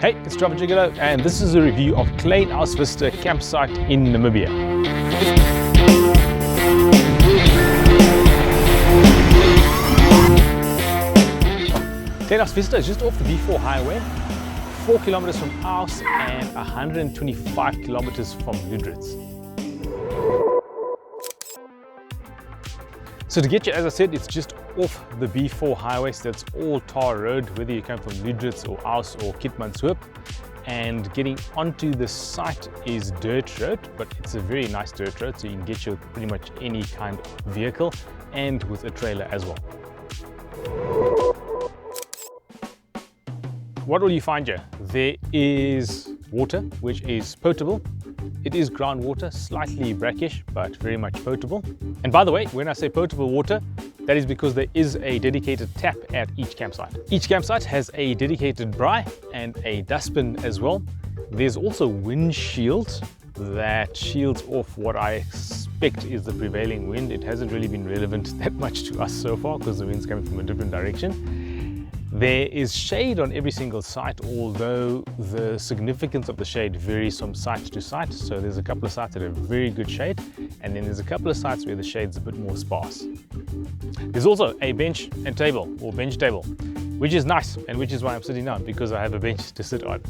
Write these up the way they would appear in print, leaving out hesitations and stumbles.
Hey, it's Trevor Gigolo, and this is a review of Klein Aus Vista campsite in Namibia. Klein Aus Vista is just off the B4 highway, 4 kilometers from Aus and 125 kilometers from Luderitz. So to get you, as I said, it's just off the B4 highway, so that's all tar road, whether you come from Luderitz or Aus or Kolmanskop. And getting onto the site is dirt road, but it's a very nice dirt road, so you can get you pretty much any kind of vehicle and with a trailer as well. What will you find here? There is water, which is potable. It is groundwater, slightly brackish, but very much potable. And by the way, when I say potable water, that is because there is a dedicated tap at each campsite. Each campsite has a dedicated braai and a dustbin as well. There's also windshield that shields off what I expect is the prevailing wind. It hasn't really been relevant that much to us so far because the wind's coming from a different direction. There is shade on every single site, although the significance of the shade varies from site to site. So there's a couple of sites that have very good shade, and then there's a couple of sites where the shade's a bit more sparse. There's also a bench and table, or bench table, which is nice, and which is why I'm sitting down, because I have a bench to sit on.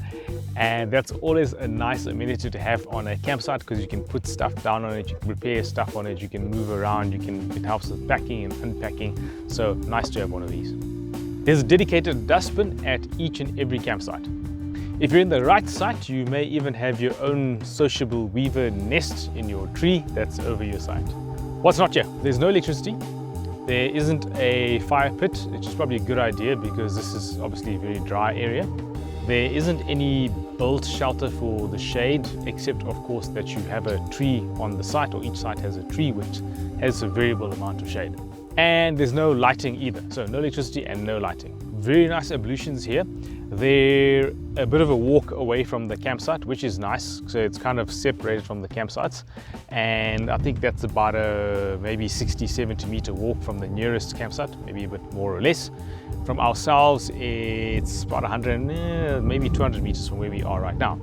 And that's always a nice amenity to have on a campsite, because you can put stuff down on it, you can prepare stuff on it, you can move around, it helps with packing and unpacking. So nice to have one of these. There's a dedicated dustbin at each and every campsite. If you're in the right site, you may even have your own sociable weaver nest in your tree that's over your site. What's not here? There's no electricity. There isn't a fire pit, which is probably a good idea because this is obviously a very dry area. There isn't any built shelter for the shade, except of course that you have a tree on the site, or each site has a tree which has a variable amount of shade. And there's no lighting either, so no electricity and no lighting. Very nice ablutions here. They're a bit of a walk away from the campsite, which is nice, so it's kind of separated from the campsites. And I think that's about a maybe 60-70 meter walk from the nearest campsite, maybe a bit more or less. From ourselves, it's about 100, maybe 200 meters from where we are right now.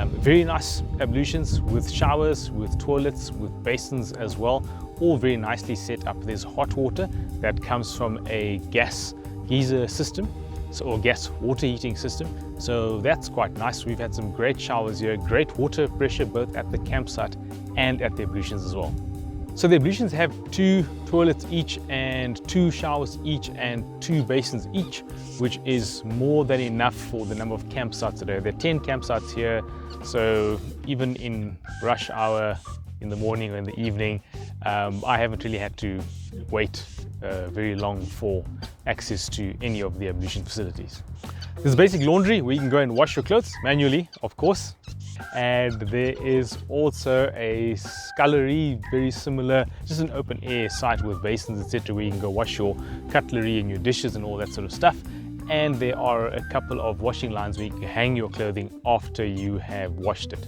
Very nice ablutions with showers, with toilets, with basins as well, all very nicely set up. There's hot water that comes from a gas geyser system, or gas water heating system, so that's quite nice. We've had some great showers here, great water pressure both at the campsite and at the ablutions as well. So the ablutions have 2 toilets each and 2 showers each and 2 basins each, which is more than enough for the number of campsites today. There are 10 campsites here, so even in rush hour in the morning or in the evening, I haven't really had to wait very long for access to any of the ablution facilities. There's basic laundry where you can go and wash your clothes manually, of course. And there is also a scullery, very similar, just an open air site with basins, etc., where you can go wash your cutlery and your dishes and all that sort of stuff. And there are a couple of washing lines where you can hang your clothing after you have washed it.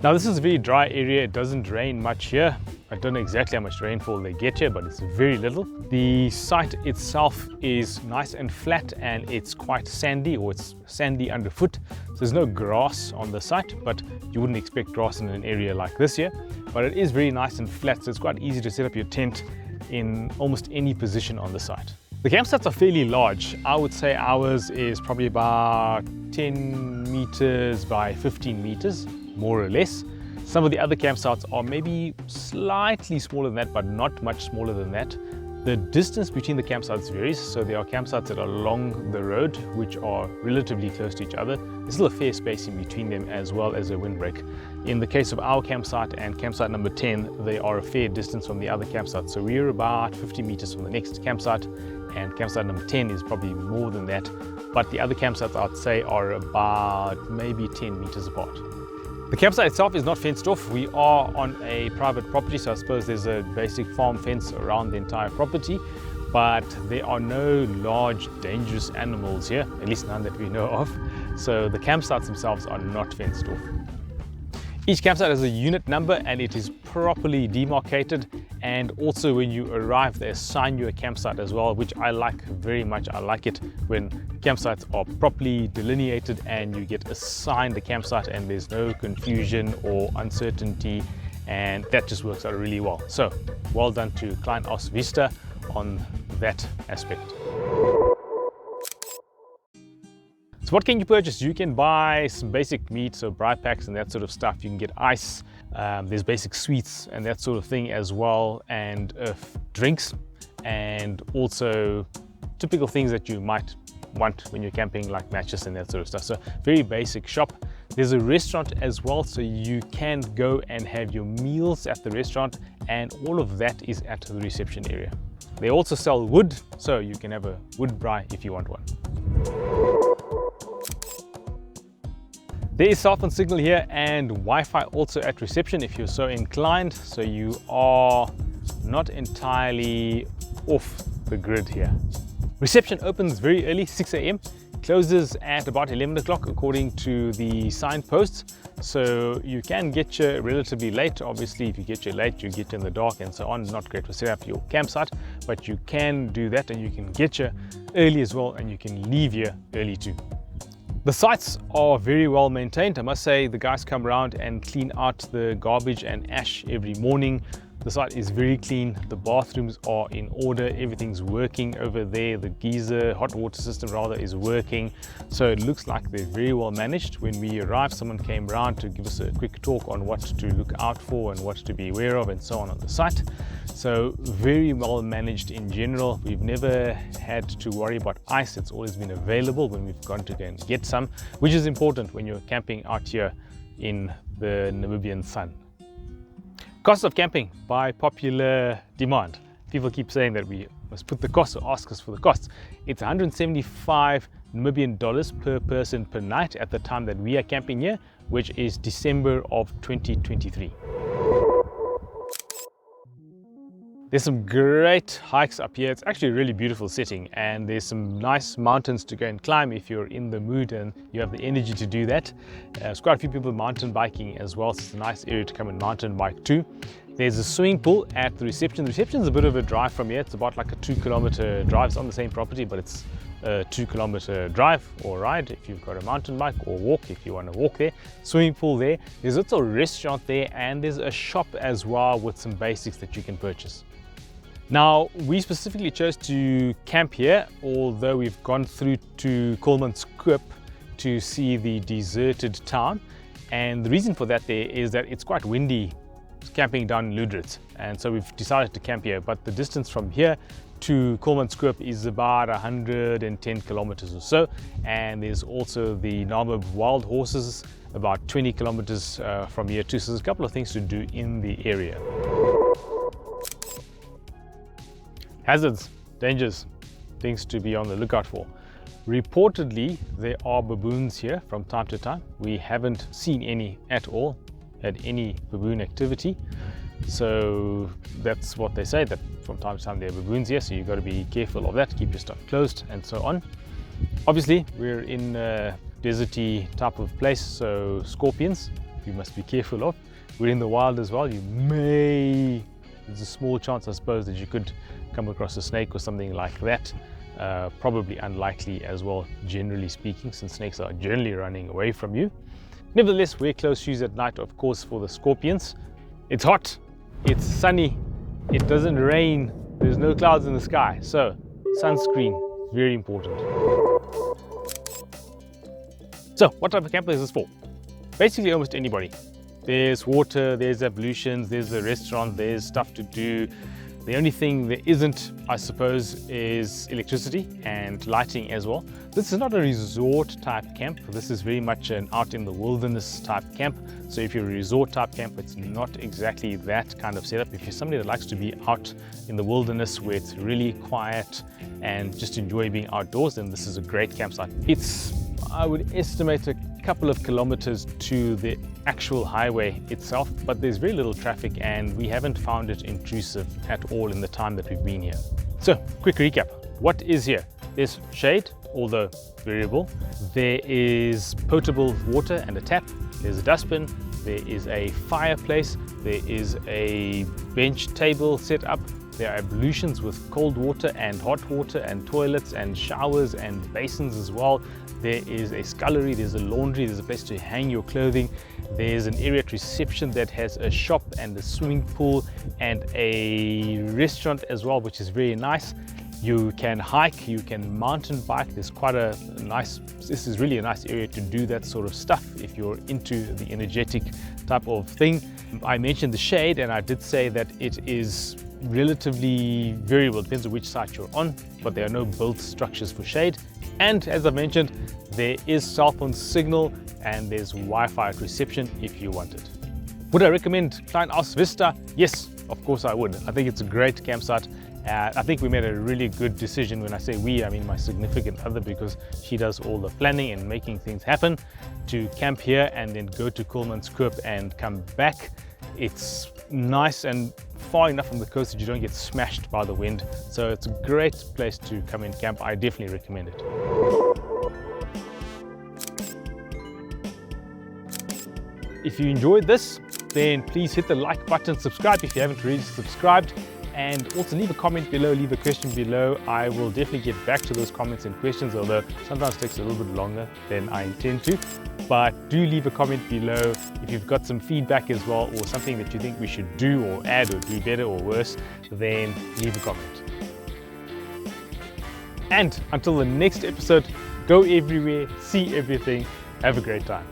Now this is a very dry area, it doesn't rain much here. I don't know exactly how much rainfall they get here, but it's very little. The site itself is nice and flat, and it's quite sandy, or it's sandy underfoot. So there's no grass on the site, but you wouldn't expect grass in an area like this here. But it is very nice and flat, so it's quite easy to set up your tent in almost any position on the site. The campsites are fairly large. I would say ours is probably about 10 meters by 15 meters, more or less. Some of the other campsites are maybe slightly smaller than that, but not much smaller than that. The distance between the campsites varies, so there are campsites that are along the road, which are relatively close to each other. There's still a fair space in between them, as well as a windbreak. In the case of our campsite and campsite number 10, they are a fair distance from the other campsites. So we're about 50 meters from the next campsite, and campsite number 10 is probably more than that. But the other campsites, I'd say, are about maybe 10 meters apart. The campsite itself is not fenced off. We are on a private property, so I suppose there's a basic farm fence around the entire property, but there are no large dangerous animals here, at least none that we know of. So the campsites themselves are not fenced off. Each campsite has a unit number and it is properly demarcated, and also when you arrive they assign you a campsite as well, which I like very much. I like it when campsites are properly delineated and you get assigned a campsite and there's no confusion or uncertainty, and that just works out really well. So well done to Klein Aus Vista on that aspect. So what can you purchase? You can buy some basic meat, so braai packs and that sort of stuff. You can get ice, there's basic sweets and that sort of thing as well, and drinks, and also typical things that you might want when you're camping, like matches and that sort of stuff. So very basic shop. There's a restaurant as well, so you can go and have your meals at the restaurant, and all of that is at the reception area. They also sell wood, so you can have a wood braai if you want one. There is cell phone signal here and Wi-Fi also at reception if you're so inclined, so you are not entirely off the grid here. Reception opens very early, 6 AM, closes at about 11 o'clock according to the signposts, so you can get you relatively late. Obviously if you get you late you get in the dark and so on, not great for setting up your campsite, but you can do that, and you can get you early as well, and you can leave here early too. The sites are very well maintained. I must say the guys come around and clean out the garbage and ash every morning. The site is very clean. The bathrooms are in order. Everything's working over there. The geyser, hot water system rather, is working. So it looks like they're very well managed. When we arrived, someone came around to give us a quick talk on what to look out for and what to be aware of and so on the site. So very well managed in general. We've never had to worry about ice. It's always been available when we've gone to go and get some, which is important when you're camping out here in the Namibian sun. Cost of camping by popular demand. People keep saying that we must put the cost or ask us for the costs. It's 175 Namibian dollars per person per night at the time that we are camping here, which is December of 2023. There's some great hikes up here. It's actually a really beautiful setting, and there's some nice mountains to go and climb if you're in the mood and you have the energy to do that. There's quite a few people mountain biking as well, so it's a nice area to come and mountain bike too. There's a swimming pool at the reception. The reception is a bit of a drive from here. It's about like a 2-kilometer drive. It's on the same property, but it's a 2-kilometer drive or ride if you've got a mountain bike, or walk if you want to walk there. Swimming pool there. There's also a restaurant there, and there's a shop as well with some basics that you can purchase. Now, we specifically chose to camp here, although we've gone through to Kolmanskop to see the deserted town. And the reason for that there is that it's quite windy camping down in Luderitz. And so we've decided to camp here. But the distance from here to Kolmanskop is about 110 kilometers or so. And there's also the Namibia Wild Horses about 20 kilometers from here too. So there's a couple of things to do in the area. Hazards, dangers, things to be on the lookout for. Reportedly, there are baboons here from time to time. We haven't seen any at all, had any baboon activity. So that's what they say, that from time to time there are baboons here, so you've got to be careful of that, keep your stuff closed and so on. Obviously, we're in a deserty type of place, so scorpions you must be careful of. We're in the wild as well. There's a small chance, I suppose, that you could come across a snake or something like that. Probably unlikely as well, generally speaking, since snakes are generally running away from you. Nevertheless, wear closed shoes at night, of course, for the scorpions. It's hot, it's sunny, it doesn't rain, there's no clouds in the sky, so sunscreen, very important. So, what type of camper is this for? Basically, almost anybody. There's water, there's ablutions, there's a restaurant, there's stuff to do. The only thing there isn't, I suppose, is electricity and lighting as well. This is not a resort type camp. This is very much an out in the wilderness type camp. So if you're a resort type camp, it's not exactly that kind of setup. If you're somebody that likes to be out in the wilderness where it's really quiet and just enjoy being outdoors, then this is a great campsite. It's, I would estimate, a couple of kilometers to the actual highway itself, but there's very little traffic and we haven't found it intrusive at all in the time that we've been here. So, quick recap. What is here? There's shade, although variable. There is potable water and a tap. There's a dustbin. there is a fireplace, there is a bench table set up, there are ablutions with cold water and hot water and toilets and showers and basins as well. There is a scullery, there's a laundry, there's a place to hang your clothing. There's an area at reception that has a shop and a swimming pool and a restaurant as well, which is very nice. You can hike, you can mountain bike. There's quite a nice, this is really a nice area to do that sort of stuff if you're into the energetic type of thing. I mentioned the shade, and I did say that it is relatively variable, depends on which site you're on, but there are no built structures for shade. And as I mentioned, there is cell phone signal and there's Wi-Fi at reception if you want it. Would I recommend Klein Aus Vista? Yes, of course I would. I think it's a great campsite. I think we made a really good decision. When I say we, I mean my significant other, because she does all the planning and making things happen, to camp here and then go to Kolmanskop and come back. It's nice and far enough from the coast that you don't get smashed by the wind. So it's a great place to come and camp. I definitely recommend it. If you enjoyed this, then please hit the like button, subscribe if you haven't already subscribed, and also leave a comment below, leave a question below. I will definitely get back to those comments and questions, although sometimes it takes a little bit longer than I intend to. But do leave a comment below if you've got some feedback as well, or something that you think we should do or add or do better or worse, then leave a comment. And until the next episode, go everywhere, see everything, have a great time.